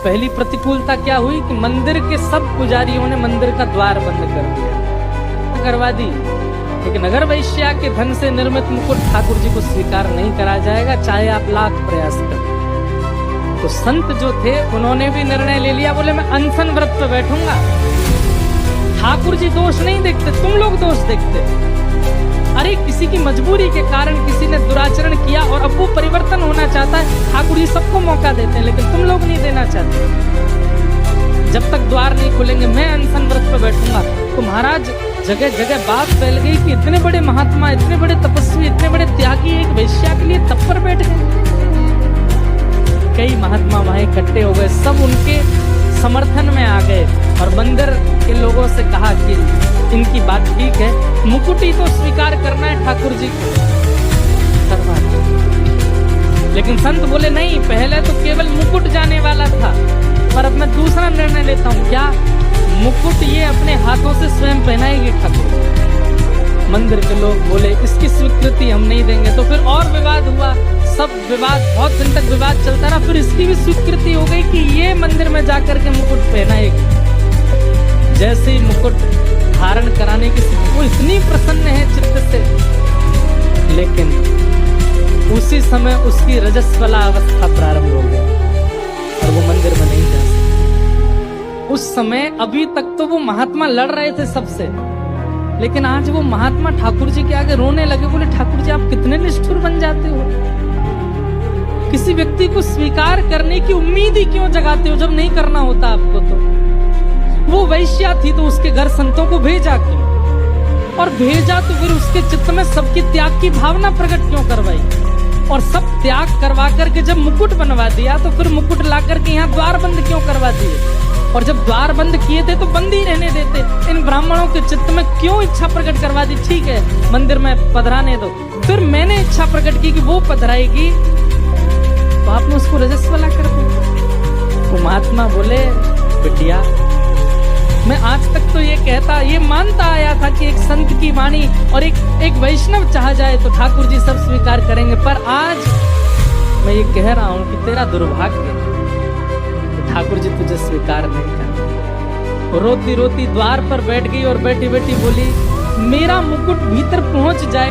पहली प्रतिकूलता क्या हुई कि मंदिर के सब पुजारियों ने मंदिर का द्वार बंद कर दिया, करवा दी। लेकिन अगर वैश्या के धन से निर्मित मुकुट ठाकुर जी को स्वीकार नहीं करा जाएगा, चाहे आप लाख प्रयास करें। तो संत जो थे उन्होंने भी निर्णय ले लिया, बोले मैं अनशन व्रत पे बैठूंगा। ठाकुर जी दोष नहीं देखते, तुम लोग दोष देखते। अरे किसी की मजबूरी के कारण किसी ने दुराचरण किया और अब वो परिवर्तन होना चाहता है, ठाकुर जी सबको मौका देते हैं, लेकिन तुम लोग नहीं देना चाहते। जब तक द्वार नहीं खुलेंगे मैं अनशन व्रत पर बैठूंगा। तो महाराज जगह जगह बात फैल गई कि इतने बड़े महात्मा, इतने बड़े तपस्वी, इतने बड़े त्यागी एक वैश्या के लिए तप पर बैठ गए। कई महात्मा वहां इकट्ठे हो गए, सब उनके समर्थन में आ गए और मंदिर के लोगों से कहा कि इनकी बात ठीक है, मुकुट ही तो स्वीकार करना है ठाकुर जी को, करवा दो। लेकिन संत बोले नहीं, पहले तो केवल मुकुट जाने वाला था, पर अब मैं दूसरा निर्णय लेता हूँ। क्या? मुकुट ये अपने हाथों से स्वयं पहनाएगी ठाकुर। मंदिर के लोग बोले इसकी स्वीकृति हम नहीं देंगे। तो फिर और विवाद हुआ, सब विवाद, बहुत दिन तक विवाद चलता रहा। फिर इसकी भी स्वीकृति हो गई कि ये मंदिर में जाकर के मुकुट पहनाएगी। जैसे ही मुकुट धारण कराने की वो इतनी प्रसन्न है चित्त से, लेकिन उसी समय उसकी रजस्वला अवस्था प्रारंभ हो गई और वो मंदिर में नहीं जा सकती। उस समय अभी तक तो वो महात्मा लड़ रहे थे सबसे, लेकिन आज वो महात्मा ठाकुर जी के आगे रोने लगे। बोले ठाकुर जी आप कितने निष्ठुर बन जाते हो, किसी व्यक्ति को स्वीकार करने की उम्मीद ही क्यों जगाते हो जब नहीं करना होता आपको। तो वो वैश्या थी तो उसके घर संतों को भेजा क्यों, और भेजा तो फिर उसके चित्त में सबकी त्याग की भावना प्रकट क्यों करवाई, और सब त्याग करवा करके जब मुकुट बनवा दिया तो फिर मुकुट ला करके यहाँ द्वार बंद क्यों करवा दिए, और जब द्वार बंद किए थे तो बंद ही रहने देते। इन ब्राह्मणों के चित्त में क्यों इच्छा प्रकट करवा दी, ठीक है मंदिर में पधराने दो। फिर मैंने इच्छा प्रकट की कि वो पधराएगी तो आपने उसको रजस्वला कर दिया। वो महात्मा बोले बिटिया, मैं आज तक तो ये मानता आया था कि एक संत की वाणी और एक वैष्णव चाह जाए तो ठाकुर जी सब स्वीकार करेंगे, पर आज मैं ये कह रहा हूं कि तेरा दुर्भाग्य ठाकुर जी तुझे स्वीकार नहीं कर। रोती रोती द्वार पर बैठ गई और बैठी बैठी बोली मेरा मुकुट भीतर पहुंच जाए